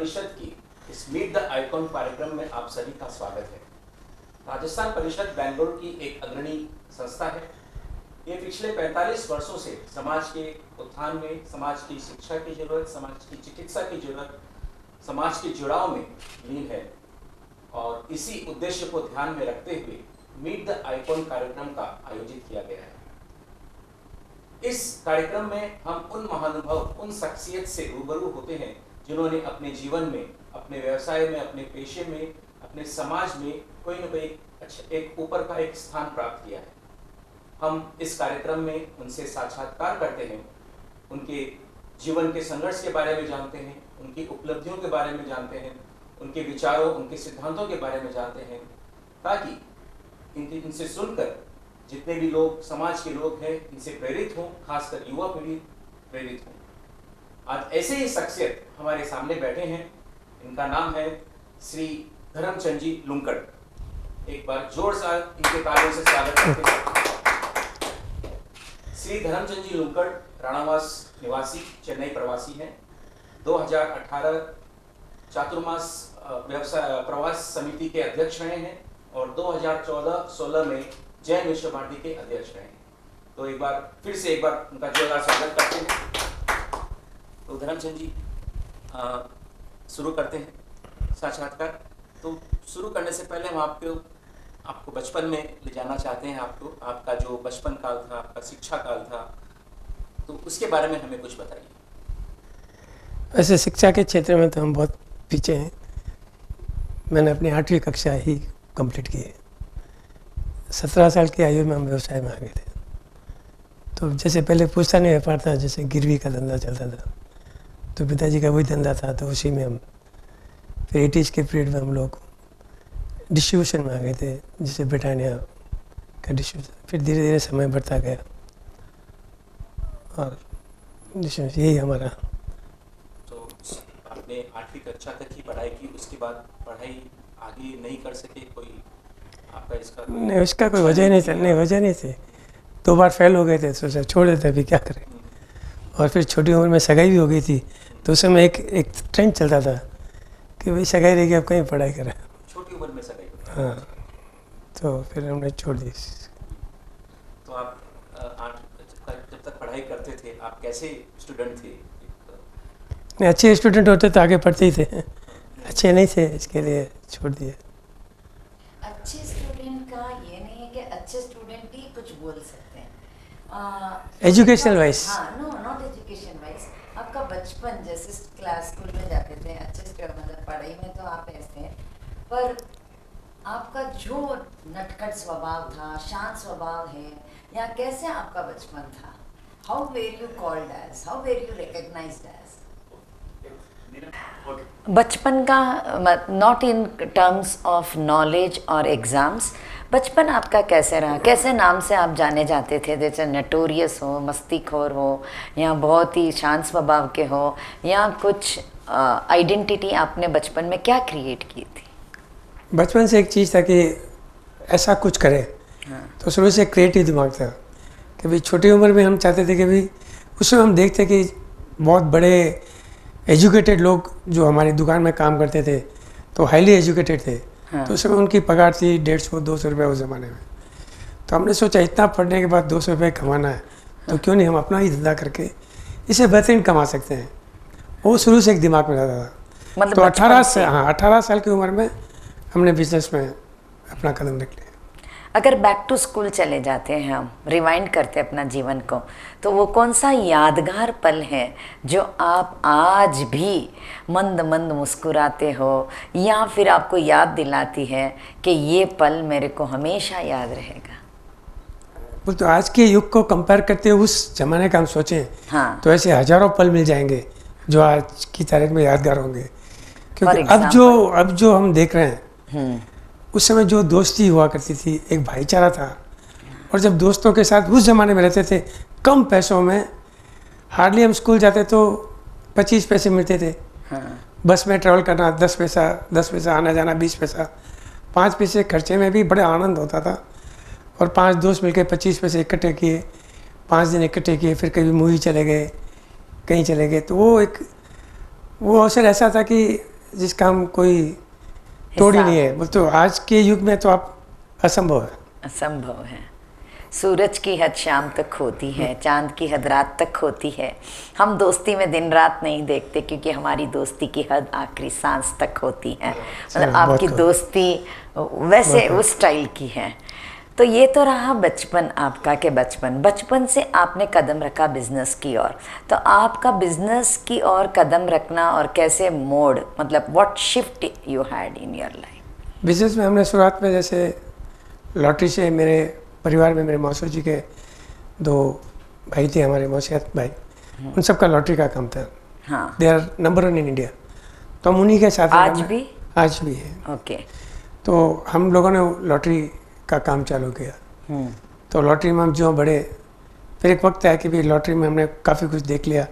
परिषद की इस मीट द आइकॉन कार्यक्रम में आप सभी का स्वागत है। राजस्थान परिषद बेंगलुरु की एक अग्रणी संस्था है। ये पिछले 45 वर्षों से समाज के उत्थान में, समाज की शिक्षा की जरूरत, समाज की चिकित्सा की जरूरत, समाज के जुड़ाव में लीन है और इसी उद्देश्य को ध्यान में रखते हुए मीट द आइकॉन कार्यक्रम का आयोजित किया गया है। इस कार्यक्रम में हम उन महानुभाव, उन शख्सियत से रूबरू होते हैं जिन्होंने अपने जीवन में, अपने व्यवसाय में, अपने पेशे में, अपने समाज में कोई न कोई एक ऊपर का एक स्थान प्राप्त किया है। हम इस कार्यक्रम में उनसे साक्षात्कार करते हैं, उनके जीवन के संघर्ष के बारे में जानते हैं, उनकी उपलब्धियों के बारे में जानते हैं, उनके विचारों, उनके सिद्धांतों के बारे में जानते हैं, ताकि इनसे सुनकर जितने भी लोग, समाज के लोग हैं, इनसे प्रेरित हों, खासकर युवा पीढ़ी प्रेरित हों। आज ऐसे ही शख्सियत हमारे सामने बैठे हैं। इनका नाम है श्री धर्मचंद जी लुंकड़। एक बार जोर से इनके तालियों से स्वागत करते हैं। श्री धर्मचंद जी लुंकड़ राणावास निवासी, चेन्नई प्रवासी हैं। 2018 चातुर्मास व्यवसाय प्रवास समिति के अध्यक्ष रहे हैं और 2014-16 में जैन विश्व भारती के अध्यक्ष रहे हैं। तो एक बार फिर से उनका जोरदार स्वागत करते हैं। तो धर्मचंद जी शुरू करते हैं साक्षात्कार। तो शुरू करने से पहले हम आपको बचपन में ले जाना चाहते हैं। आपका जो बचपन काल था, आपका शिक्षा काल था, तो उसके बारे में हमें कुछ बताइए। वैसे शिक्षा के क्षेत्र में तो हम बहुत पीछे हैं। मैंने अपनी 8वीं कक्षा ही कंप्लीट की है। 17 साल की आयु में हम व्यवसाय में आ गए थे। तो जैसे पहले पुश्तैनी व्यापार था, जैसे गिरवी का धंधा चलता था, तो पिताजी का वही धंधा था, तो उसी में हम फिर 80s के पीरियड में हम लोग डिस्ट्रीब्यूशन में आ गए थे, जैसे ब्रिटानिया का डिस्ट्रीब्यूशन। फिर धीरे धीरे समय बढ़ता गया और यही हमारा। तो आपने 8वीं कक्षा तक ही पढ़ाई की, उसके बाद पढ़ाई आगे नहीं कर सके? कोई आपका इसका नहीं, उसका कोई वजह नहीं था। नहीं, वजह नहीं थी। 2 बार फेल हो गए थे, सोचा छोड़ देते, अभी क्या करें। और फिर छोटी उम्र में सगाई भी हो गई थी, तो उस समय एक ट्रेंड चलता था कि भाई सगाई रहेगी, अब कहीं पढ़ाई करें। छोटी उम्र में सगाई? हाँ, तो फिर हमने छोड़ दी। तो आप जब तक पढ़ाई करते थे, आप कैसे स्टूडेंट थे? नहीं, अच्छे स्टूडेंट होते तो आगे पढ़ते ही थे, अच्छे नहीं थे, इसके लिए छोड़ दिए। अच्छे स्टूडेंट का ये नहीं है कि अच्छे स्टूडेंट ही कुछ बोल सकते हैं एजुकेशनल वाइज। हाँ, नो, नॉट एजुकेशन वाइज। आपका बचपन जैसे क्लास स्कूल में जाते थे, अच्छे मतलब पढ़ाई में तो आप ऐसे हैं, पर आपका जो नटखट स्वभाव था, शांत स्वभाव है, या कैसे आपका बचपन था? How were you called as, how were you recognised as? बचपन का, not in terms of knowledge और एग्ज़ाम्स, बचपन आपका कैसे रहा? कैसे नाम से आप जाने जाते थे? जैसे नटोरियस हो, मस्तीखोर हो, या बहुत ही शांत स्वभाव के हो, या कुछ आइडेंटिटी आपने बचपन में क्या क्रिएट की थी? बचपन से एक चीज़ था कि ऐसा कुछ करें। हाँ। तो शुरू से क्रिएटिव दिमाग था कि भाई छोटी उम्र में हम चाहते थे कि भाई उसमें हम देखते कि बहुत बड़े एजुकेटेड लोग जो हमारी दुकान में काम करते थे, तो हाईली एजुकेटेड थे। हाँ। तो उस समय उनकी पगार थी 150-200 रुपये उस ज़माने में। तो हमने सोचा इतना पढ़ने के बाद 200 रुपये कमाना है, तो क्यों नहीं हम अपना ही धंधा करके इसे बेहतरीन कमा सकते हैं। वो शुरू से एक दिमाग में रहता था। मतलब तो 18 साल की उम्र में हमने बिजनेस में अपना कदम रख लिया। अगर बैक टू स्कूल चले जाते हैं, हम रिवाइंड करते हैं अपना जीवन को, तो वो कौन सा यादगार पल है जो आप आज भी मंद मंद मुस्कुराते हो, या फिर आपको याद दिलाती है कि ये पल मेरे को हमेशा याद रहेगा? वो तो आज के युग को कंपेयर करते हुए उस जमाने का हम सोचें, हाँ, तो ऐसे हजारों पल मिल जाएंगे जो आज की तारीख में यादगार होंगे। क्योंकि अब जो हम देख रहे हैं, उस समय जो दोस्ती हुआ करती थी, एक भाईचारा था। और जब दोस्तों के साथ उस ज़माने में रहते थे, कम पैसों में, हार्डली हम स्कूल जाते तो 25 पैसे मिलते थे। हाँ। बस में ट्रैवल करना 10 पैसा आना जाना 20 पैसा, 5 पैसे खर्चे में भी बड़ा आनंद होता था। और 5 दोस्त मिलकर 25 पैसे इकट्ठे किए, 5 दिन इकट्ठे किए, फिर कभी मूवी चले गए, कहीं चले गए। तो वो अवसर ऐसा था कि जिसका हम कोई तोड़ ही नहीं है, वो तो आज के युग में तो आप असंभव है। असंभव है। सूरज की हद शाम तक होती है, चांद की हद रात तक होती है। हम दोस्ती में दिन रात नहीं देखते, क्योंकि हमारी दोस्ती की हद आखिरी सांस तक होती है। मतलब आपकी दोस्ती वैसे उस स्टाइल की है। तो ये तो रहा बचपन आपका के बचपन से आपने कदम रखा बिजनेस की ओर। तो आपका बिजनेस की ओर कदम रखना और कैसे मोड़, मतलब what shift you had in your life? Business में हमने शुरुआत में जैसे लॉटरी से, मेरे परिवार में मेरे मौसा जी के 2 भाई थे, हमारे मौसियात भाई, उन सबका लॉटरी का काम था। हाँ, they are number 1 in India. तो हम उन्हीं के साथ आज भी? आज भी है। ओके। तो हम लोगों ने लॉटरी का काम चालू किया। तो लॉटरी में हम जो बढ़े, फिर एक वक्त आया कि भाई लॉटरी में हमने काफ़ी कुछ देख लिया,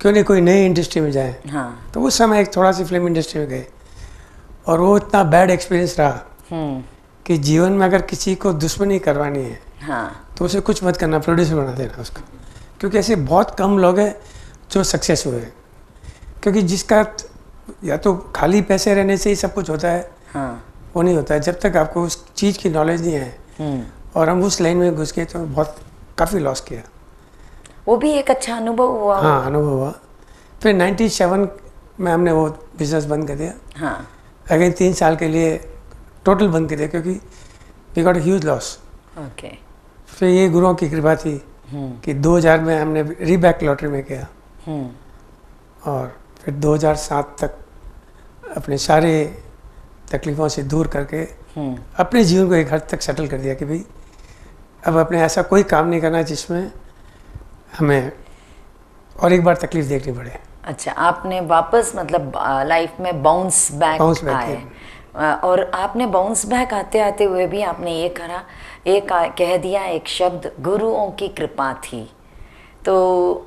क्यों नहीं कोई नई इंडस्ट्री में जाए। हाँ। तो उस समय एक थोड़ा सी फिल्म इंडस्ट्री में गए, और वो इतना बैड एक्सपीरियंस रहा कि जीवन में अगर किसी को दुश्मनी करवानी है, हाँ, तो उसे कुछ मत करना, प्रोड्यूसर बना देना उसको। क्योंकि ऐसे बहुत कम लोग हैं जो सक्सेस हुए हैं। क्योंकि जिसका या तो खाली पैसे रहने से ही सब कुछ होता है, हाँ, वो नहीं होता है। जब तक आपको उस चीज़ की नॉलेज नहीं है और हम उस लाइन में घुस गए, तो बहुत काफ़ी लॉस किया। वो भी एक अच्छा अनुभव हुआ। हाँ, अनुभव हुआ। फिर 97 में हमने वो बिजनेस बंद कर दिया। हाँ, अगले 3 साल के लिए टोटल बंद कर दिया, क्योंकि we got huge loss. Okay. फिर ये गुरुओं की कृपा थी कि 2000 में हमने रीबैक लॉटरी में किया, और फिर 2007 तक अपने सारे तकलीफ़ों से दूर करके अपने जीवन को एक हद तक सेटल कर दिया कि भाई अब अपने ऐसा कोई काम नहीं करना जिसमें हमें और एक बार तकलीफ देखनी पड़े। अच्छा, आपने वापस मतलब लाइफ में बाउंस बैक आए। और आपने बाउंस बैक आते आते हुए भी आपने ये कह दिया एक शब्द, गुरुओं की कृपा थी। तो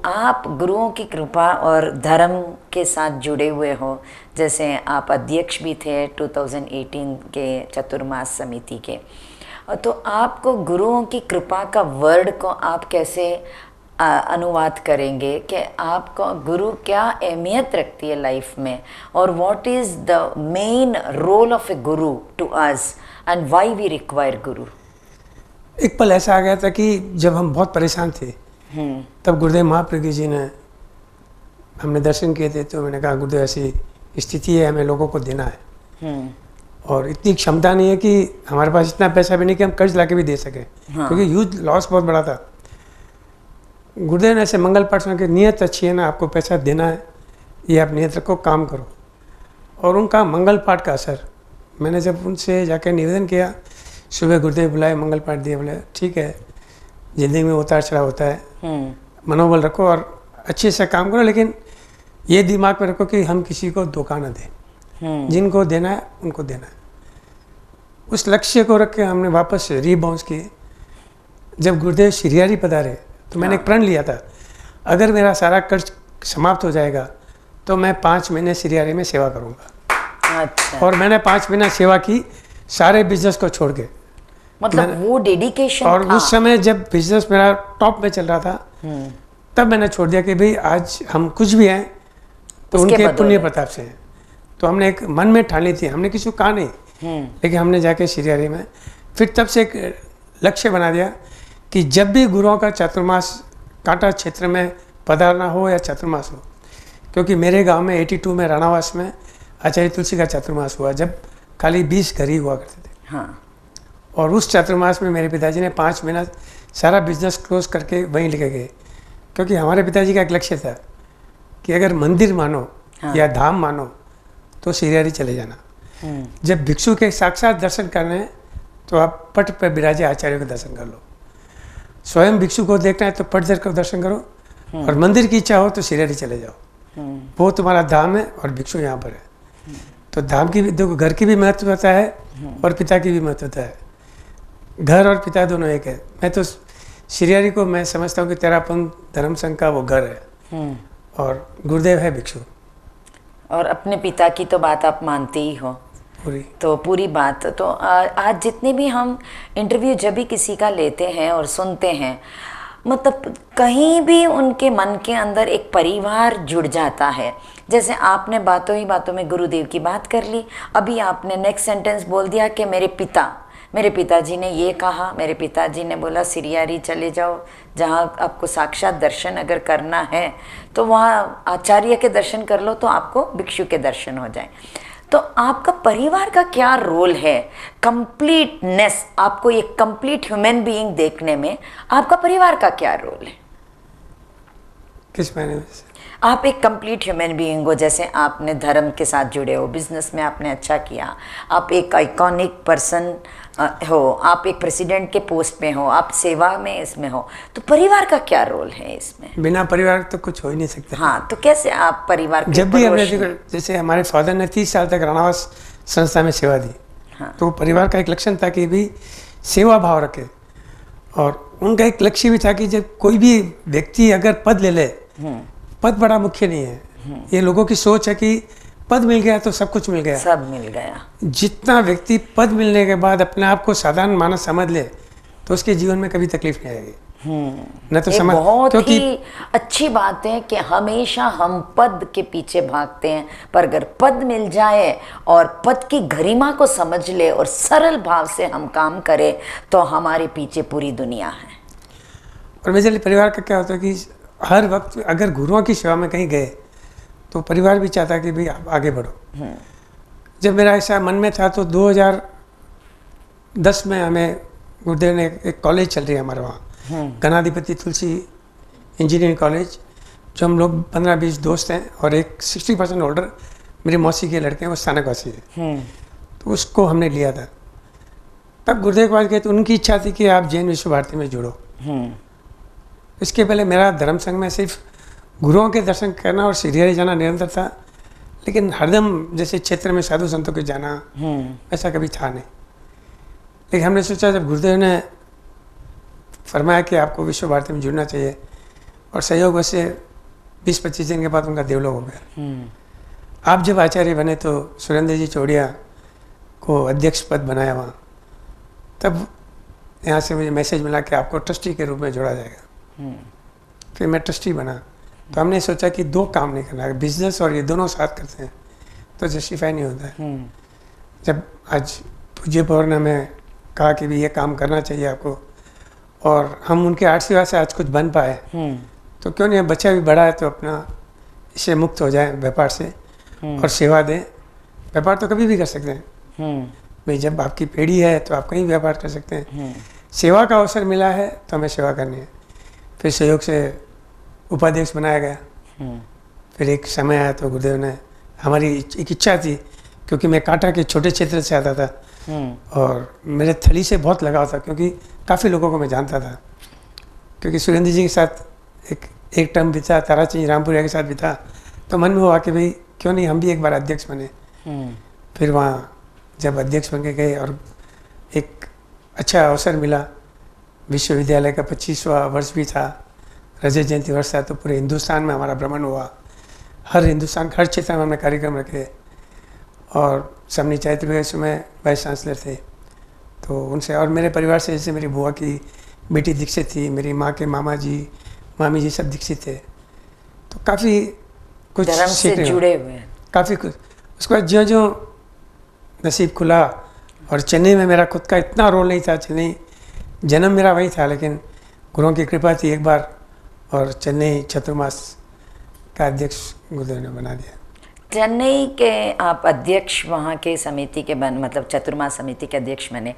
आप गुरुओं की कृपा और धर्म के साथ जुड़े हुए हो। जैसे आप अध्यक्ष भी थे 2018 के चतुर्मास समिति के। तो आपको गुरुओं की कृपा का वर्ड को आप कैसे अनुवाद करेंगे कि आपको गुरु क्या अहमियत रखती है लाइफ में, और what is the main role of a guru to us and why we require guru? एक पल ऐसा आ गया था कि जब हम बहुत परेशान थे, तब गुरुदेव महाप्रज्ञ जी ने, हमने दर्शन किए थे, तो मैंने कहा गुरुदेव ऐसी स्थिति है, हमें लोगों को देना है, और इतनी क्षमता नहीं है कि हमारे पास इतना पैसा भी नहीं कि हम कर्ज लाके भी दे सकें। हाँ। क्योंकि ह्यूज लॉस बहुत बड़ा था। गुरुदेव ने ऐसे मंगल पाठ सुना कि नियत अच्छी है ना, आपको पैसा देना है, ये आप नियत रखो, काम करो। और उनका मंगल पाठ का असर, मैंने जब उनसे जाकर निवेदन किया, सुबह गुरुदेव बुलाए, मंगल पाठ दिए, बोले ठीक है, ज़िंदगी में उतार चढ़ाव होता है, मनोबल रखो और अच्छे से काम करो, लेकिन ये दिमाग में रखो कि हम किसी को धोखा न दें, जिनको देना है उनको देना है। उस लक्ष्य को रख के हमने वापस रीबाउंस किए। जब गुरुदेव शिरियारी पधारे, तो मैंने एक प्रण लिया था, अगर मेरा सारा कर्ज समाप्त हो जाएगा तो मैं 5 महीने शिरियारी में सेवा करूँगा। अच्छा। और मैंने 5 महीना सेवा की, सारे बिजनेस को छोड़ के। मतलब वो डेडिकेशन और था। उस समय जब बिजनेस मेरा टॉप में चल रहा था, तब मैंने छोड़ दिया कि भाई आज हम कुछ भी हैं तो उनके पुण्य प्रताप से हैं। तो हमने एक मन में ठान ली थी, हमने किसी को कहा नहीं, लेकिन हमने जाके शिरियारी में फिर तब से एक लक्ष्य बना दिया कि जब भी गुरुओं का चातुर्मास कांटा क्षेत्र में पधारना हो या चातुर्मास हो, क्योंकि मेरे गांव में 82 में राणावास में आचार्य तुलसी का चातुर्मास हुआ, जब खाली 20 घर ही हुआ करते थे। हाँ। और उस चातुर्मास में मेरे पिताजी ने 5 महीना सारा बिजनेस क्लोज करके वहीं लेके गए, क्योंकि हमारे पिताजी का एक लक्ष्य था कि अगर मंदिर मानो या धाम मानो तो शिरियारी चले जाना। जब भिक्षु के साक्षात दर्शन करने हैं तो आप पट पर विराजे आचार्य का दर्शन कर लो, स्वयं भिक्षु को देखना है तो पटधर का दर्शन करो, और मंदिर की इच्छा हो तो शिरियारी चले जाओ, वो तुम्हारा धाम है और भिक्षु यहाँ पर है। तो धाम की भी, देखो घर की भी महत्व होता है और पिता की भी महत्व होता है। घर और पिता दोनों एक है। मैं तो शिरियारी को मैं समझता हूँ कि तेरापन धर्म संघ का वो घर है और गुरुदेव है भिक्षु। और अपने पिता की तो बात आप मानते ही हो पूरी, तो पूरी बात। तो आज जितने भी हम इंटरव्यू जब भी किसी का लेते हैं और सुनते हैं, मतलब कहीं भी उनके मन के अंदर एक परिवार जुड़ जाता है जैसे आपने बातों ही बातों में गुरुदेव की बात कर ली, अभी आपने नेक्स्ट सेंटेंस बोल दिया कि मेरे पिताजी ने ये कहा, मेरे पिताजी ने बोला सिरियारी चले जाओ, जहाँ आपको साक्षात दर्शन अगर करना है तो वहाँ आचार्य के दर्शन कर लो तो आपको भिक्षु के दर्शन हो जाए। तो आपका परिवार का क्या रोल है कंप्लीटनेस, आपको ये कंप्लीट ह्यूमन बीइंग देखने में आपका परिवार का क्या रोल है? किस मायने में? आप एक कंप्लीट ह्यूमन बीइंग हो, जैसे आपने धर्म के साथ जुड़े हो, बिजनेस में आपने अच्छा किया, आप एक आइकॉनिक पर्सन हो, आप एक प्रेसिडेंट के पोस्ट में हो, आप सेवा में इसमें हो, तो परिवार का क्या रोल है इसमें? बिना परिवार तो कुछ हो ही नहीं सकता। हाँ, तो कैसे आप परिवार के जब भी हमने जैसे हमारे फादर ने 30 साल तक राणावास संस्था में सेवा दी, हाँ। तो परिवार का एक लक्षण था कि भी सेवा भाव रखे, और उनका एक लक्ष्य भी था कि जब कोई भी व्यक्ति अगर पद ले ले, पद बड़ा मुख्य नहीं है। ये लोगों की सोच है कि पद मिल गया तो सब कुछ मिल गया। सब मिल गया। जितना व्यक्ति पद मिलने के बाद अपने आप को साधारण मानव समझ ले तो उसके जीवन में कभी तकलीफ नहीं आएगी। न तो समझ, बहुत क्योंकि ही अच्छी बात है कि हमेशा हम पद के पीछे भागते हैं, पर अगर पद मिल जाए और पद की गरिमा को समझ ले और सरल भाव से हम काम करें तो हमारे पीछे पूरी दुनिया है। और मेजरली परिवार का क्या होता है कि हर वक्त अगर गुरुओं की सेवा में कहीं गए तो परिवार भी चाहता कि भाई आप आगे बढ़ो। जब मेरा ऐसा मन में था तो 2010 में हमें गुरुदेव ने एक कॉलेज चल रही है हमारे वहाँ, गणाधिपति तुलसी इंजीनियरिंग कॉलेज, जो हम लोग 15-20 दोस्त हैं और एक 60% होल्डर मेरी मौसी के लड़के हैं, वो स्थानकवासी है। तो उसको हमने लिया था। तब गुरुदेव के पास गए तो उनकी इच्छा थी कि आप जैन विश्व भारती में जुड़ो। इसके पहले मेरा धर्म संघ में सिर्फ गुरुओं के दर्शन करना और सीरियली जाना निरंतर था, लेकिन हरदम जैसे क्षेत्र में साधु संतों के जाना ऐसा कभी था नहीं। लेकिन हमने सोचा जब गुरुदेव ने फरमाया कि आपको विश्व भारती में जुड़ना चाहिए, और सहयोग से 20-25 दिन के बाद उनका देवलोक हो गया। आप जब आचार्य बने तो सुरेंद्र जी चौड़िया को अध्यक्ष पद बनाया वहाँ, तब यहाँ से मुझे मैसेज मिला कि आपको ट्रस्टी के रूप में जोड़ा जाएगा। फिर मैं ट्रस्टी बना। तो हमने सोचा कि दो काम नहीं करना, बिजनेस और ये दोनों साथ करते हैं तो जस्टिफाई नहीं होता है। जब आज पूज्य पौर ने हमें कहा कि भी ये काम करना चाहिए आपको, और हम उनके आशीर्वाद से आज कुछ बन पाए, तो क्यों नहीं, बच्चा भी बड़ा है तो अपना इससे मुक्त हो जाए व्यापार से और सेवा दें। व्यापार तो कभी भी कर सकते हैं भाई, जब आपकी पीढ़ी है तो आप कहीं व्यापार कर सकते हैं। सेवा का अवसर मिला है तो हमें सेवा करनी है। फिर सहयोग से उपाध्यक्ष बनाया गया। फिर एक समय आया तो गुरुदेव ने, हमारी एक इच्छा थी, क्योंकि मैं कांटा के छोटे क्षेत्र से आता था और मेरे थली से बहुत लगाव था, क्योंकि काफ़ी लोगों को मैं जानता था, क्योंकि सुरेंद्र जी के साथ एक टर्म बिता, ताराचंद रामपुरिया के साथ बिता, तो मन में हुआ कि भाई क्यों नहीं हम भी एक बार अध्यक्ष बने। फिर वहाँ जब अध्यक्ष बन के गए और एक अच्छा अवसर मिला, विश्वविद्यालय का 25वां वर्ष भी था, रजत जयंती वर्ष था, तो पूरे हिंदुस्तान में हमारा भ्रमण हुआ। हर हर क्षेत्र में हमने कार्यक्रम रखे, और समनी चैत्र में उसमें वाइस चांसलर थे, तो उनसे और मेरे परिवार से, जैसे मेरी बुआ की बेटी दीक्षित थी, मेरी माँ के मामा जी मामी जी सब दीक्षित थे, तो काफ़ी कुछ धर्म से जुड़े हुए हैं, काफ़ी कुछ। उसके बाद ज्यों नसीब खुला, और चेन्नई में मेरा खुद का इतना रोल नहीं था, चेन्नई जन्म मेरा वही था, लेकिन गुरुओं की कृपा थी एक बार, और चेन्नई चतुर्मास का अध्यक्ष गुरुदेव ने बना दिया। चेन्नई के आप अध्यक्ष वहाँ के समिति के मतलब चतुर्मास समिति के अध्यक्ष बने,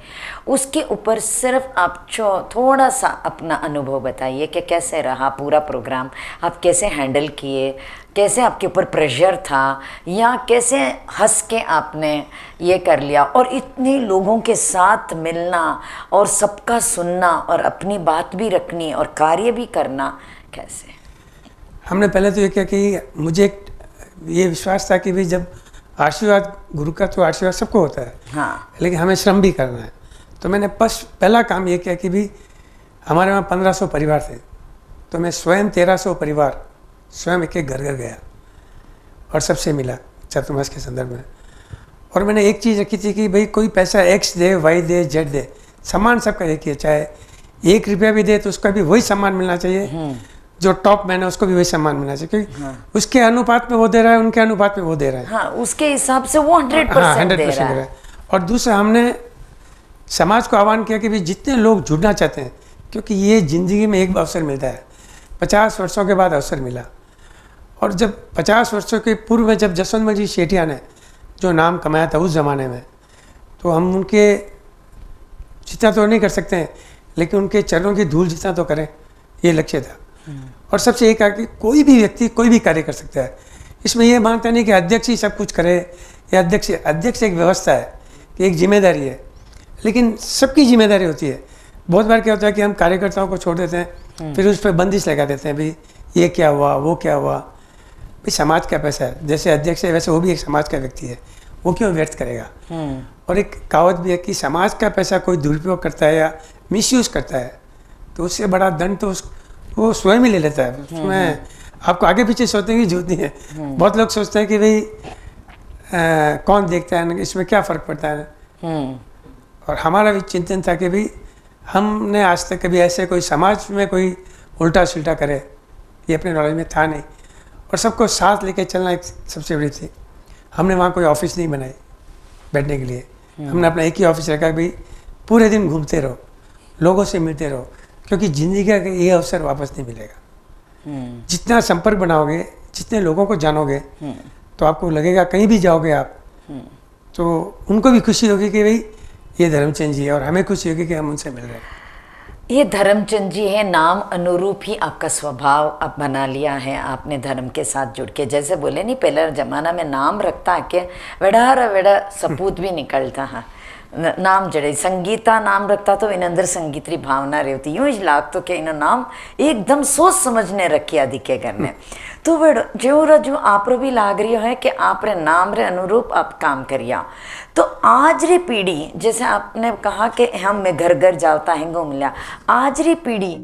उसके ऊपर सिर्फ आप थोड़ा सा अपना अनुभव बताइए कि कैसे रहा पूरा प्रोग्राम, आप कैसे हैंडल किए, कैसे आपके ऊपर प्रेशर था, या कैसे हंस के आपने ये कर लिया, और इतने लोगों के साथ मिलना और सबका सुनना और अपनी बात भी रखनी और कार्य भी करना, कैसे? हमने पहले तो ये किया कि मुझे ये विश्वास था कि भाई जब आशीर्वाद गुरु का, तो आशीर्वाद सबको होता है, हाँ, लेकिन हमें श्रम भी करना है। तो मैंने पहला काम ये किया कि भी हमारे वहाँ 1500 परिवार थे, तो मैं स्वयं 1300 परिवार स्वयं एक घर घर गया और सबसे मिला चतुर्मास के संदर्भ में। और मैंने एक चीज़ रखी थी कि भाई कोई पैसा एक्स दे, वाई दे, जेड दे, सम्मान सबका एक ही है, चाहे 1 रुपया भी दे तो उसका भी वही सम्मान मिलना चाहिए जो टॉप मैन है उसको भी वही सम्मान मिलना चाहिए, क्योंकि उसके अनुपात में वो दे रहा है, उनके अनुपात में वो दे रहा है। हाँ, उसके हिसाब से वो 100% दे रहा है। और दूसरा, हमने समाज को आह्वान किया कि भी जितने लोग जुड़ना चाहते हैं, क्योंकि ये ज़िंदगी में एक अवसर मिलता है, 50 वर्षों के बाद अवसर मिला। और जब 50 वर्षों के पूर्व में जब जसवंत जी शेठिया ने जो नाम कमाया था उस ज़माने में, तो हम उनके जितना तो नहीं कर सकते हैं, लेकिन उनके चरणों की धूल जितना तो करें, ये लक्ष्य था। और सबसे एक है कि कोई भी व्यक्ति कोई भी कार्य कर सकता है। इसमें ये मानता नहीं कि अध्यक्ष ही सब कुछ करे, या अध्यक्ष एक व्यवस्था है, कि एक जिम्मेदारी है, लेकिन सबकी जिम्मेदारी होती है। बहुत बार क्या होता है कि हम कार्यकर्ताओं को छोड़ देते हैं, फिर उस पर बंदिश लगा देते हैं, भाई ये क्या हुआ, वो क्या हुआ। भाई समाज का पैसा है, जैसे अध्यक्ष है वैसे वो भी एक समाज का व्यक्ति है, वो क्यों व्यर्थ करेगा। और एक कहावत भी है कि समाज का पैसा कोई दुरुपयोग करता है या मिसयूज़ करता है, तो उससे बड़ा दंड तो वो स्वयं ही ले लेता है। उसमें आपको आगे पीछे सोचने की जरूरत नहीं है। बहुत लोग सोचते हैं कि भाई कौन देखता है, इसमें क्या फ़र्क पड़ता है। और हमारा भी चिंतन था कि भाई हमने आज तक कभी ऐसे कोई समाज में कोई उल्टा सुल्टा करे, ये अपने नॉलेज में था नहीं। और सबको साथ लेके चलना एक सबसे बड़ी थी। हमने वहाँ कोई ऑफिस नहीं बनाई बैठने के लिए, हमने अपना एक ही ऑफिस रखा, भाई पूरे दिन घूमते रहो, लोगों से मिलते रहो, क्योंकि ज़िंदगी का ये अवसर वापस नहीं मिलेगा। जितना संपर्क बनाओगे, जितने लोगों को जानोगे, तो आपको लगेगा कहीं भी जाओगे आप, तो उनको भी खुशी होगी कि भाई ये धर्मचंद जी है, और हमें खुशी होगी कि हम उनसे मिल रहे हैं। ये धर्मचंद जी है, नाम अनुरूप ही आपका स्वभाव आप बना लिया है आपने धर्म के साथ जुड़ के। जैसे बोले नहीं, पहले ज़माना में नाम रखता के वेड़ा सपूत भी निकलता है, नाम जड़े संगीता नाम रखता तो इन अंदर संगीत री भावना रहती, यूं ही लागतो के इन नाम एकदम सोच समझने रखिया दिखे करने। तो वेड़ जो आप भी लाग रही है कि आप रे नाम रे अनुरूप आप काम करिया। तो आज री पीढ़ी, जैसे आपने कहा कि हम मैं घर घर जाता हैंगो मिला, आज री पीढ़ी